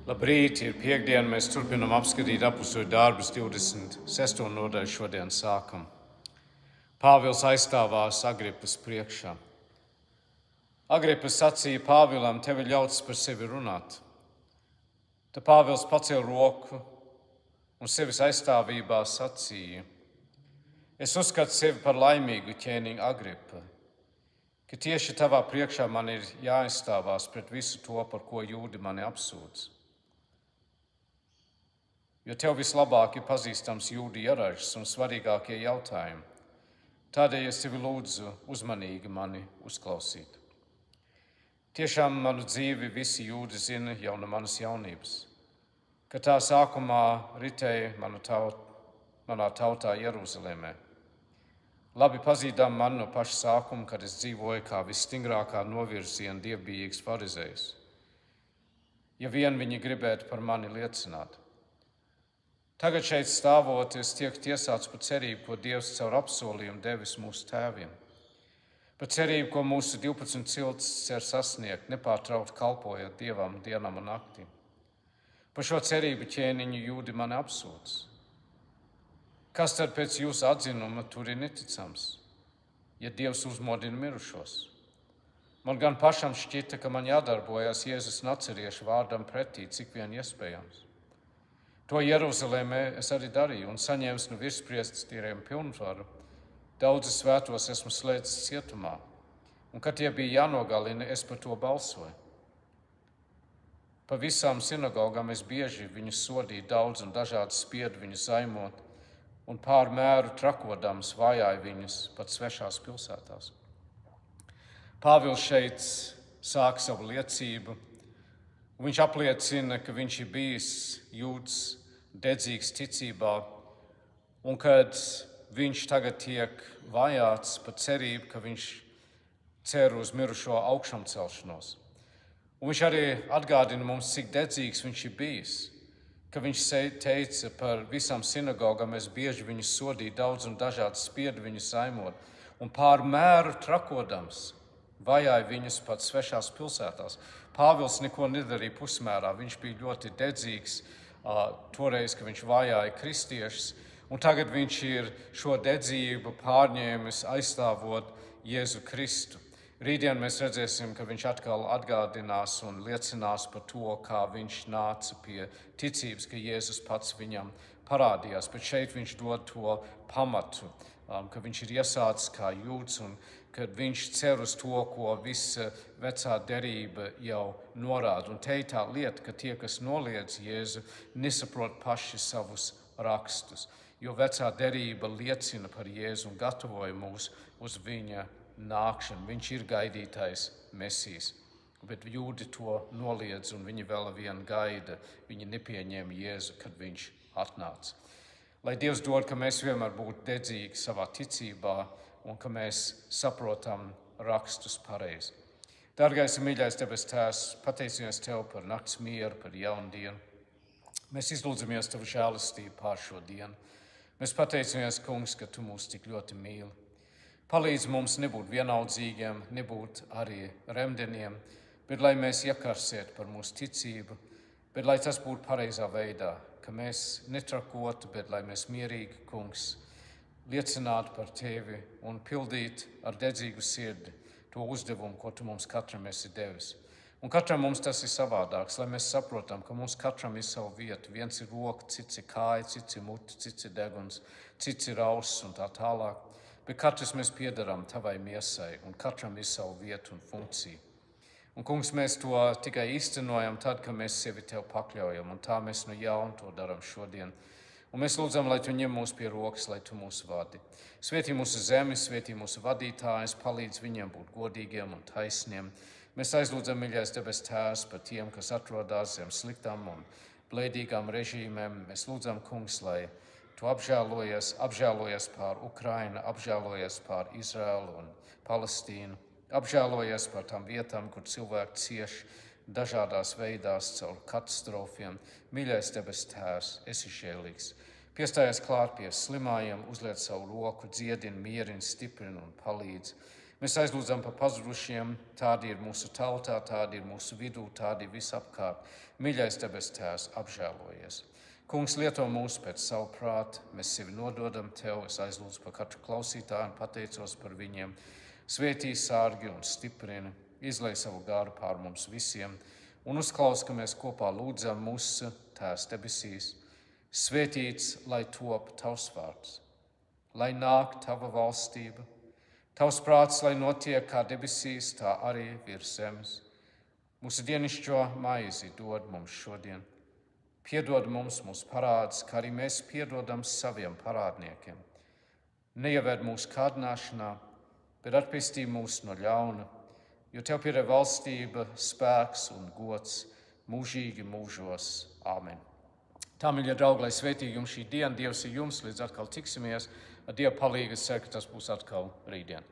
Labrīt, ir piektdiena, mēs turpinam apskatīt apustuļu darbus 26. nodaļu šodien sākam. Pāvils aizstāvās Agripas priekšā. Agripa sacīja Pāvilam, tev ir ļauts par sevi runāt. Tad Pāvils pacēla roku un sevis aizstāvībā sacīja: Es uzskatu sevi par laimīgu, ķēniņa Agripa, ka tieši tavā priekšā man ir jāaizstāvās pret visu to, par ko jūdi mani apsūdz. Jo tev vislabāk ir pazīstams jūdu ieražas un svarīgākie jautājumi. Tādēļ es tevi lūdzu uzmanīgi mani uzklausīt. Tiešām manu dzīvi visi jūdi zina jau no manas jaunības, ka tā sākumā ritēja manā tautā Jeruzalemē. Labi pazīdam man no paša sākuma, kad es dzīvoju kā visstingrākā novirziena dievbijīgs farizējs. Ja vien viņi gribētu par mani liecināt. Tagad šeit stāvot, es tiek tiesāts par cerību, ko Dievs caur apsolījumu devis mūsu tēviem. Par cerību, ko mūsu 12 cilts cer sasniegt, nepārtraukt kalpojot Dievam dienām un naktīm. Par šo cerību ķēniņu jūdi mani apsūdz. Kas tad pēc jūsu atzinuma tur ir neticams, ja Dievs uzmodina mirušos? Man gan pašam šķita, ka man jādarbojas Jēzus Nacerieša vārdam pretī, cik vien iespējams. To Jeruzalemē es arī darīju un saņēmu no virspriestieriem pilnvaru. Daudzi svētos esmu slēdzis cietumā, un kad tie bija jānogalina, es par to balsoju. Pa visām sinagogām es bieži viņus sodīju, daudz un dažādi spiedu viņus zaimot, un pār mēru trakodams vajāju viņus pat svešās pilsētās. Pāvils šeit sāk savu liecību. Viņš apliecina, ka viņš ir bijis jūds dedzīgs ticībā, un kad viņš tagad tiek vajāts par cerību, ka viņš cer uz mirušo augšamcelšanos. Un viņš arī atgādina mums, cik dedzīgs viņš ir bijis, ka viņš teica par visām sinagogām, es bieži viņus sodīju, daudz un dažādi spiedu viņus zaimot, un pār mēru trakodams vajāja viņus pat svešās pilsētās. Pāvils neko nedarīja pusmērā, viņš bija ļoti dedzīgs toreiz, ka viņš vajāja kristiešus, un tagad viņš ir šo dedzību pārņēmis aizstāvot Jēzu Kristu. Rītdien mēs redzēsim, ka viņš atkal atgādinās un liecinās par to, kā viņš nāca pie ticības, ka Jēzus pats viņam parādījās, bet šeit viņš dod to pamatu, ka viņš ir iesācis kā jūds un kad viņš cer uz to, ko visa vecā derība jau norāda. Un te ir tā lieta, ka tie, kas noliedz Jēzu, nesaprot paši savus rakstus, jo vecā derība liecina par Jēzu un gatavoja mūs uz viņa nākšanu. Viņš ir gaidītais Mesijs, bet jūdi to noliedz un viņi vēl vien gaida. Viņi nepieņēma Jēzu, kad viņš atnāca. Lai Dievs dod, ka mēs vienmēr būtu dedzīgi savā ticībā un ka mēs saprotam rakstus pareizi. Dargais un mīļais debes Tēvs, pateicamies Tev par nakts mieru, par jaunu dienu. Mēs izlūdzamies Tavu žēlastību pār šo dienu. Mēs pateicamies, Kungs, ka Tu mūs tik ļoti mīli. Palīdz mums nebūt vienaldzīgiem, nebūt arī remdeniem, bet lai mēs iekarsētu par mūsu ticību, bet lai tas būtu pareizā veidā, ka mēs netrakotu, bet lai mēs mierīgi, Kungs, liecinātu par Tevi un pildītu ar dedzīgu sirdi to uzdevumu, ko Tu mums katram esi devis. Un katram mums tas ir savādāks, lai mēs saprotam, ka mums katram ir savu vietu. Viens ir roka, cits ir kāja, cits ir muti, cits ir deguns, cits ir auss un tā tālāk. Bet katrs mēs piederam Tavai miesai un katram ir savu vietu un funkciju. Un, Kungs, mēs to tikai īstenojam tad, kad mēs sevi Tev pakļaujam, un tā mēs no jauna to darām šodien. Un mēs lūdzam, lai Tu ņem mūs pie rokas, lai Tu mūs vadi. Svētī mūsu zemi, svētī mūsu vadītājus, palīdz viņiem būt godīgiem un taisniem. Mēs aizlūdzam, mīļais debes Tēvs, par tiem, kas atrodas zem sliktām un blēdīgām režīmēm. Mēs lūdzam, Kungs, lai Tu apžēlojies pār Ukrainu, apžēlojies pār Izraelu un Palestīnu, apžēlojies par tām vietām, kur cilvēki cieš dažādās veidās caur katastrofiem. Mīļais debes Tēvs, esi žēlīgs. Piestājies klāt pie slimājiem, uzliec savu roku, dziedini, mierini, stiprini un palīdzi. Mēs aizlūdzam par pazudušiem, tādi ir mūsu tautā, tādi ir mūsu vidū, tādi ir visapkārt. Mīļais debes Tēvs, apžēlojies. Kungs, lieto mūs pēc savu prātu, mēs sevi nododam Tev, es aizlūdzu par katru klausītāju un pateicos par viņiem. Svētī, sārgi un stiprini, izlej savu garu pār mums visiem un uzklaus, ka mēs kopā lūdzam mūsu Tēvs debesīs. Svētīts, lai top Tavs vārds, lai nāk Tava valstība, Tavs prāts, lai notiek kā debesīs, tā arī virs zemes. Mūsu dienišķo maizi dod mums šodien. Piedod mums mūsu parādus, kā arī mēs piedodam saviem parādniekiem. Neieved mūsu kārdināšanā, bet atpestī mūs no ļauna, jo Tev pieder valstība, spēks un gods mūžīgi mūžos. Āmen. Tā, mīļie draugi, lai svētīgi jums šī diena, Dievs ir jums, līdz atkal tiksimies. Ar Dievu palīdzību, es ceru, ka tas būs atkal rītdien.